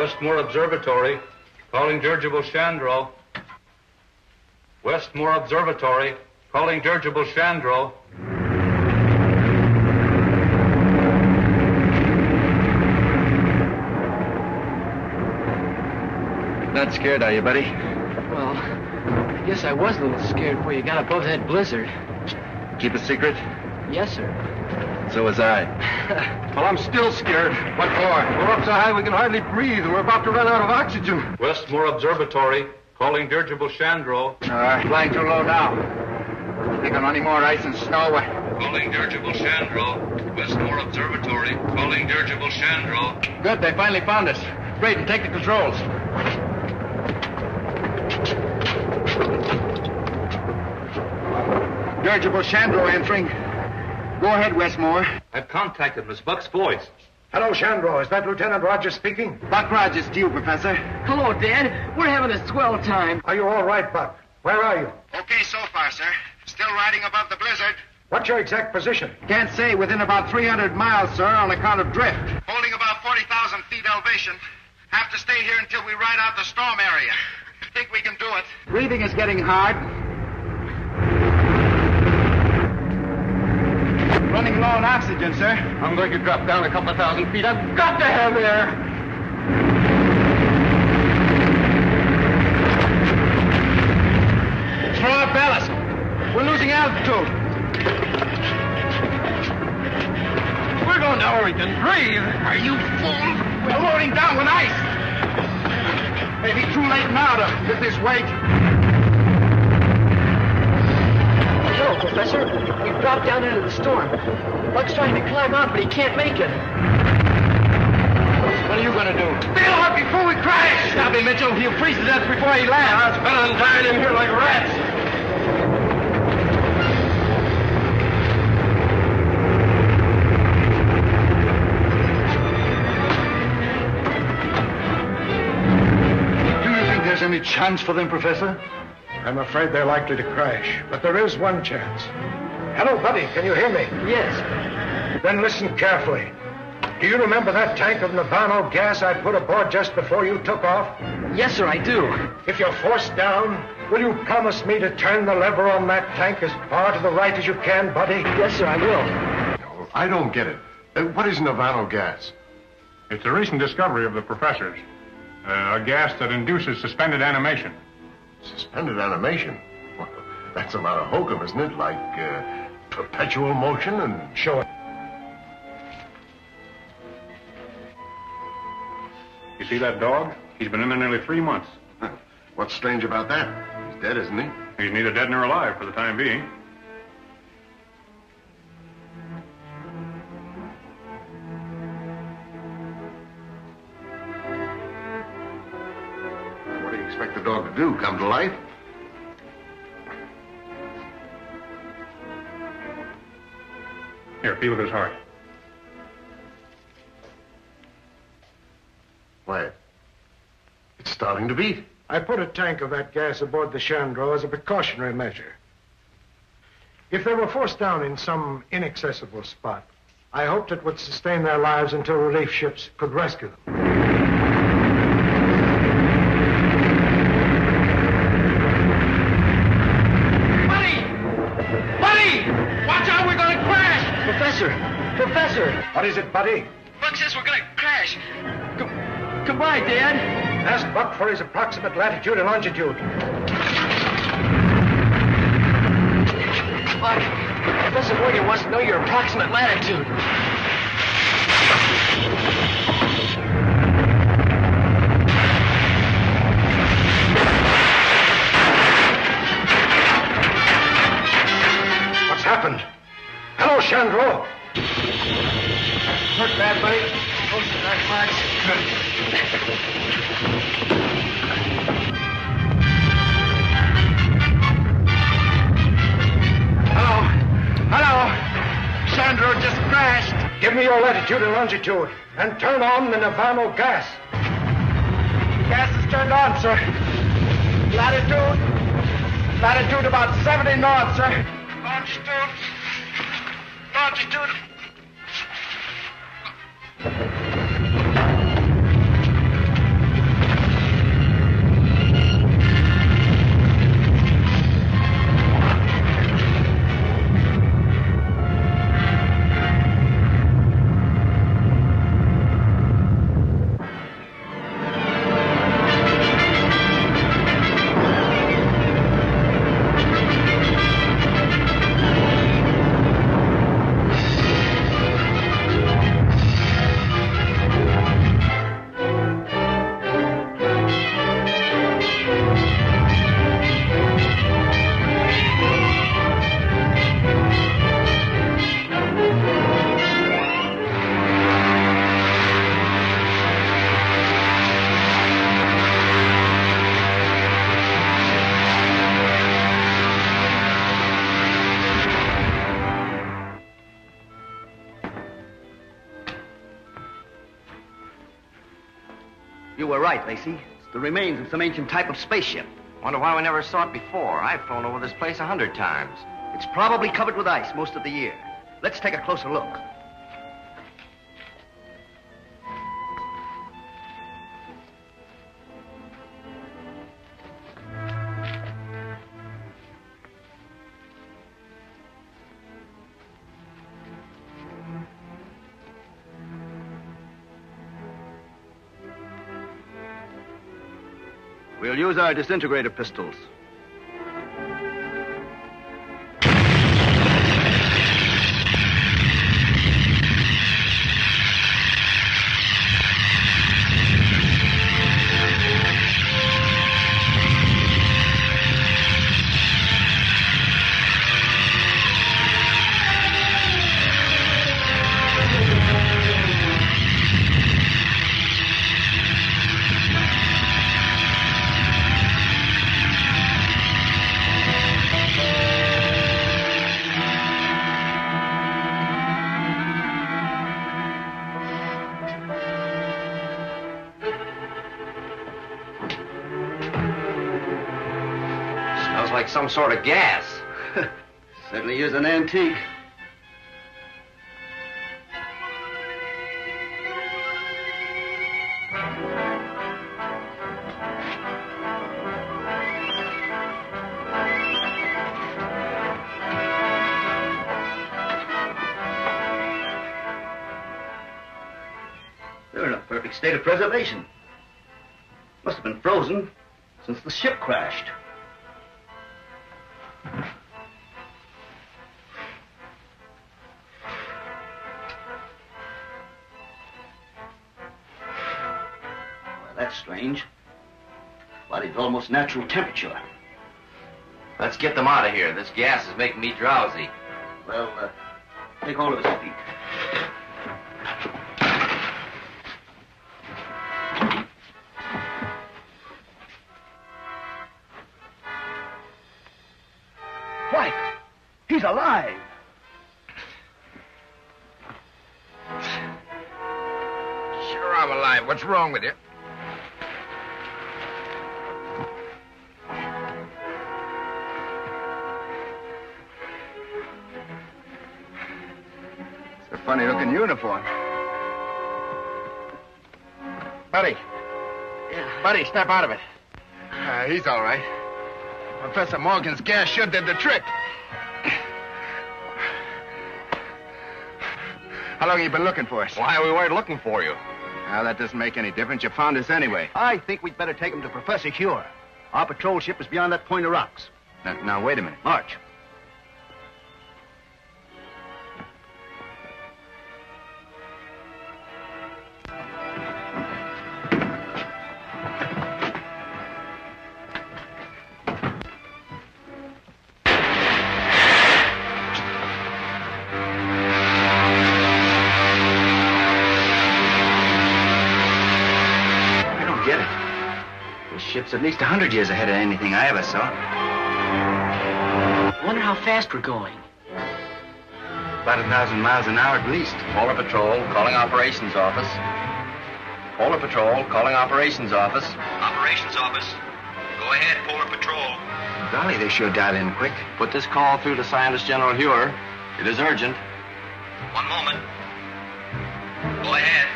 Westmore Observatory, calling dirigible Chandro. Westmore Observatory, calling dirigible Chandro. Not scared, are you, buddy? Well, I guess I was a little scared before you got above that blizzard. Keep a secret? Yes, sir. So was I. Well, I'm still scared. What for? We're up so high we can hardly breathe, and we're about to run out of oxygen. Westmore Observatory, calling dirigible Chandro. Flying too low now. Think on any more ice and snow. Calling dirigible Chandro. Westmore Observatory, calling dirigible Chandro. Good, they finally found us. Braden, take the controls. Dirigible Chandro entering. Go ahead, Westmore. I've contacted Miss Buck's voice. Hello, Chandro. Is that Lieutenant Rogers speaking? Buck Rogers to you, Professor. Hello, Dad. We're having a swell time. Are you all right, Buck? Where are you? Okay so far, sir. Still riding above the blizzard. What's your exact position? Can't say. Within about 300 miles, sir, on account of drift. Holding about 40,000 feet elevation. Have to stay here until we ride out the storm area. Think we can do it. Breathing is getting hard. Running low on oxygen, sir. I'm going to drop down a couple of thousand feet. I've got to have air. Throw out ballast. We're losing altitude. We're going down where we can breathe. Are you fool? We're loading down with ice. Maybe too late now to lift this weight. No, Professor. We've dropped down into the storm. Buck's trying to climb out, but he can't make it. What are you going to do? Bail out before we crash! Stop him, Mitchell. He'll freeze to death before he lands. It's better than dying in here like rats. Do you think there's any chance for them, Professor? I'm afraid they're likely to crash, but there is one chance. Hello, buddy. Can you hear me? Yes. Then listen carefully. Do you remember that tank of Nirvano gas I put aboard just before you took off? Yes, sir, I do. If you're forced down, will you promise me to turn the lever on that tank as far to the right as you can, buddy? Yes, sir, I will. No, I don't get it. What is Nirvano gas? It's a recent discovery of the professor's. A gas that induces suspended animation. Suspended animation? Well, that's a lot of hokum, isn't it? Like perpetual motion and... Show it. You see that dog? He's been in there nearly 3 months. What's strange about that? He's dead, isn't he? He's neither dead nor alive for the time being. What do you expect the dog to do? Come to life? Here, feel with his heart. Why, it's starting to beat. I put a tank of that gas aboard the Chandro as a precautionary measure. If they were forced down in some inaccessible spot, I hoped it would sustain their lives until relief ships could rescue them. Professor! What is it, buddy? Buck says we're gonna crash. Goodbye, Dad. Ask Buck for his approximate latitude and longitude. Buck, Professor Morgan wants to know your approximate latitude. What's happened? Hello, Chandro. Hurt bad, buddy? Most not much. Hello. Chandro just crashed. Give me your latitude and longitude, and turn on the Nirvano gas. Gas is turned on, sir. Latitude about 70 north, sir. Longitude. You were right, Lacey. It's the remains of some ancient type of spaceship. Wonder why we never saw it before. I've flown over this place 100 times. It's probably covered with ice most of the year. Let's take a closer look. We'll use our disintegrator pistols. Like some sort of gas. Certainly is an antique. They're in a perfect state of preservation. Must have been frozen since the ship crashed. That's strange. Body's almost natural temperature. Let's get them out of here. This gas is making me drowsy. Well, take hold of his feet. Why, he's alive. Sure, I'm alive. What's wrong with you? Funny-looking uniform. Buddy. Yeah. Buddy, step out of it. He's all right. Professor Morgan's gas sure did the trick. How long have you been looking for us? Why, we weren't looking for you. Well, that doesn't make any difference. You found us anyway. I think we'd better take him to Professor Huer. Our patrol ship is beyond that point of rocks. Now, wait a minute. March. Ship's at least 100 years ahead of anything I ever saw. I wonder how fast we're going. About 1,000 miles an hour at least. Polar Patrol, calling Operations Office. Polar Patrol, calling Operations Office. Operations Office. Go ahead, Polar Patrol. Golly, they sure dialed in quick. Put this call through to Scientist General Huer. It is urgent. One moment. Go ahead.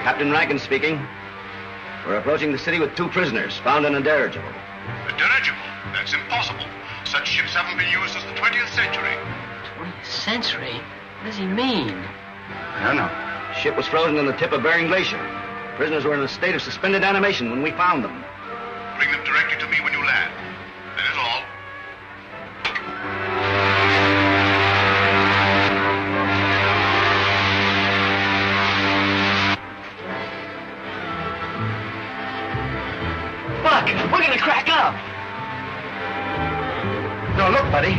Captain Rankin speaking. We're approaching the city with 2 prisoners found in a dirigible. A dirigible? That's impossible. Such ships haven't been used since the 20th century. 20th century? What does he mean? I don't know. Ship was frozen on the tip of Bering Glacier. Prisoners were in a state of suspended animation when we found them. Bring them directly to me when you land. That is all. Buck, we're gonna crack up. No, look, buddy.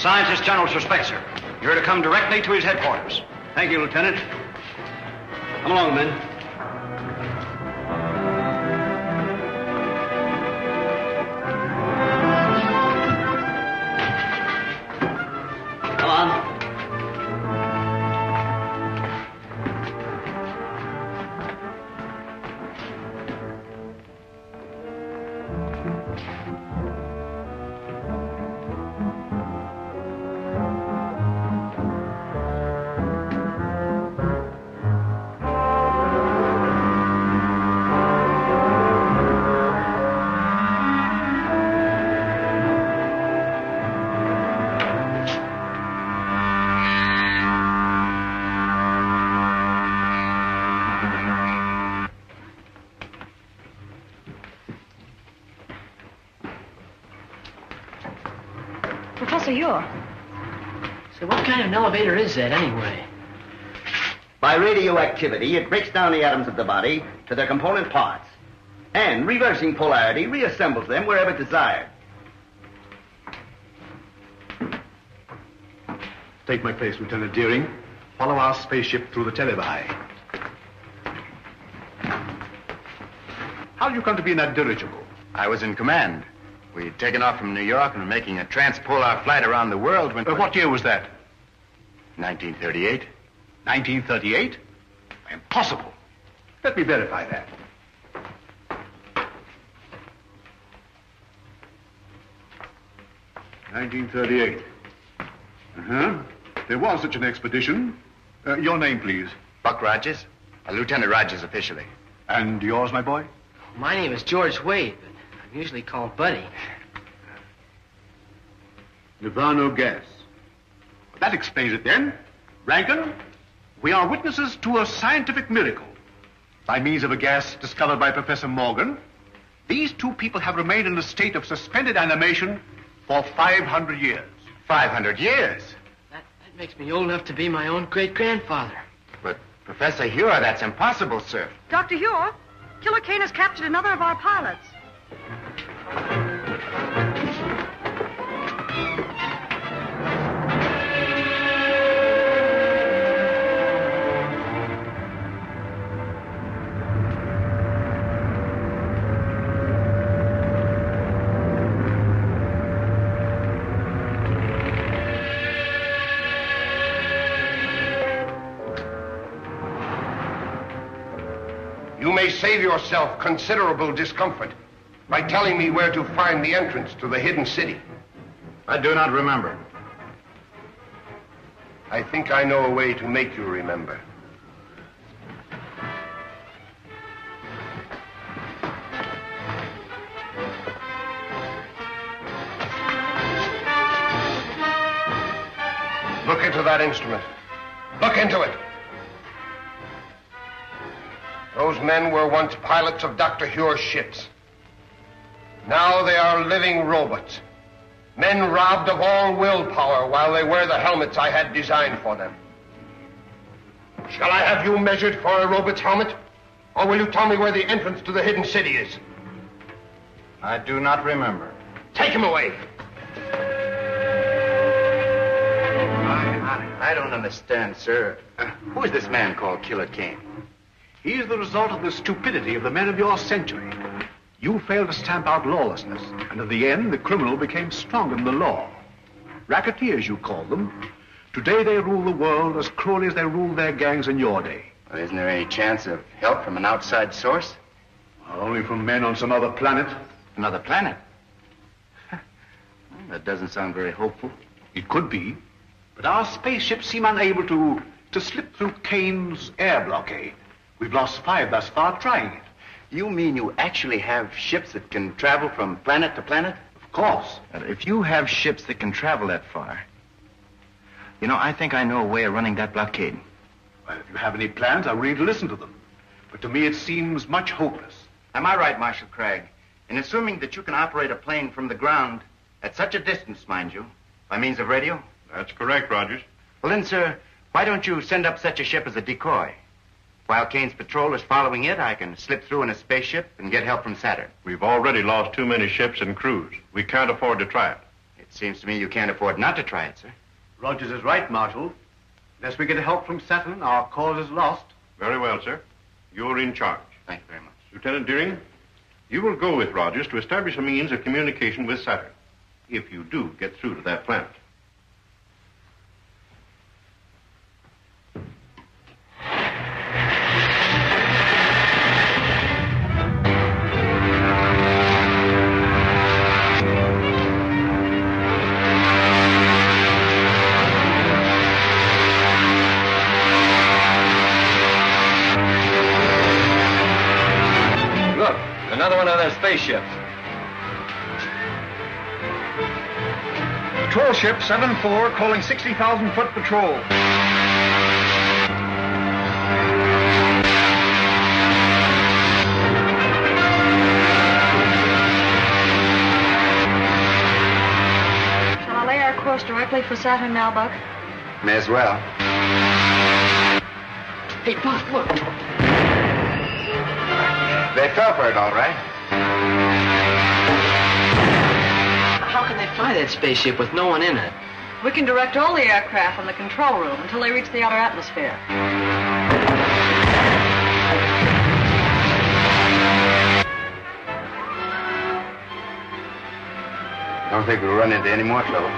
Scientist General suspects her. You're to come directly to his headquarters. Thank you, Lieutenant. Come along, men. Come on. Professor Huer. So what kind of an elevator is that, anyway? By radioactivity, it breaks down the atoms of the body to their component parts, and reversing polarity reassembles them wherever desired. Take my place, Lieutenant Deering. Follow our spaceship through the televi. How did you come to be in that dirigible? I was in command. We'd taken off from New York and were making a transpolar flight around the world when... What year was that? 1938. 1938? Impossible. Let me verify that. (1938). There was such an expedition. Your name, please. Buck Rogers. Lieutenant Rogers officially. And yours, my boy? My name is George Wade, but I'm usually called Buddy. Nirvano Gas. That explains it then. Rankin, we are witnesses to a scientific miracle. By means of a gas discovered by Professor Morgan, these two people have remained in a state of suspended animation for 500 years. 500 years? That makes me old enough to be my own great-grandfather. But, Professor Huer, that's impossible, sir. Dr. Huer, Killer Kane has captured another of our pilots. You may save yourself considerable discomfort by telling me where to find the entrance to the hidden city. I do not remember. I think I know a way to make you remember. Look into that instrument. Look into it. Those men were once pilots of Dr. Huer's ships. Now they are living robots. Men robbed of all willpower while they wear the helmets I had designed for them. Shall I have you measured for a robot's helmet? Or will you tell me where the entrance to the hidden city is? I do not remember. Take him away. I don't understand, sir. Who is this man called Killer Kane? He is the result of the stupidity of the men of your century. You failed to stamp out lawlessness, and in the end, the criminal became stronger than the law. Racketeers, you call them. Today, they rule the world as cruelly as they ruled their gangs in your day. Well, isn't there any chance of help from an outside source? Only from men on some other planet. Another planet? Well, that doesn't sound very hopeful. It could be, but our spaceships seem unable to slip through Kane's air blockade. We've lost 5 thus far trying it. You mean you actually have ships that can travel from planet to planet? Of course. If you have ships that can travel that far, you know, I think I know a way of running that blockade. Well, if you have any plans, I'm ready to listen to them. But to me, it seems much hopeless. Am I right, Marshal Kragg, in assuming that you can operate a plane from the ground at such a distance, mind you, by means of radio? That's correct, Rogers. Well, then, sir, why don't you send up such a ship as a decoy? While Kane's patrol is following it, I can slip through in a spaceship and get help from Saturn. We've already lost too many ships and crews. We can't afford to try it. It seems to me you can't afford not to try it, sir. Rogers is right, Marshal. Unless we get help from Saturn, our cause is lost. Very well, sir. You're in charge. Thank you very much. Lieutenant Deering, you will go with Rogers to establish a means of communication with Saturn, if you do get through to that planet. Another one of their spaceships. Patrol ship 7-4 calling 60,000-foot patrol. Shall I lay our course directly for Saturn now, Buck? May as well. Hey, Buck, look. They fell for it, all right. How can they fly that spaceship with no one in it? We can direct all the aircraft from the control room until they reach the outer atmosphere. Don't think we'll run into any more trouble.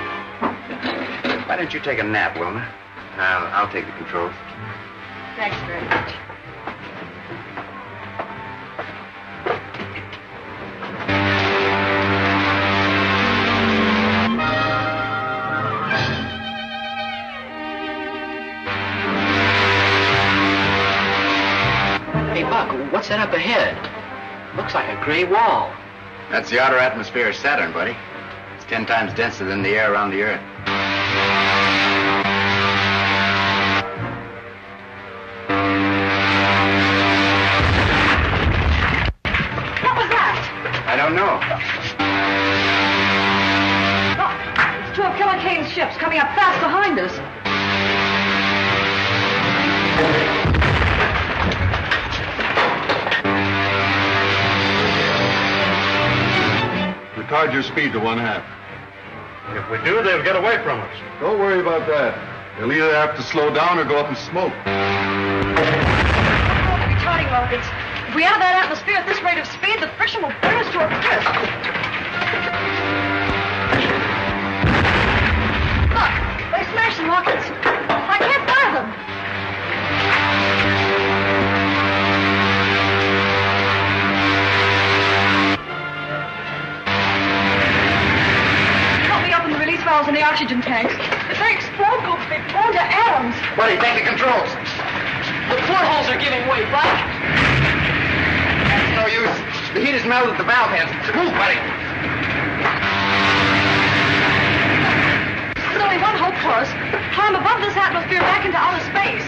Why don't you take a nap, Wilma? I'll take the controls. Thanks very much. What's that up ahead? Looks like a gray wall. That's the outer atmosphere of Saturn, buddy. It's 10 times denser than the air around the Earth. What was that? I don't know. Look, it's two of Killer Kane's ships coming up fast behind us. Retard your speed to 1/2. If we do, they'll get away from us. Don't worry about that. They'll either have to slow down or go up in smoke. Retarding rockets. If we enter that atmosphere at this rate of speed, the friction will bring us to a crisp. Look, they smashed the rockets. I can't fire them. Valves in the oxygen tanks. If they explode, we'll be blown to atoms. Buddy, take the controls. The portholes are giving way, Buck. That's no use. The heat has melted the valve heads. Move, buddy. There's only one hope for us. Climb above this atmosphere back into outer space.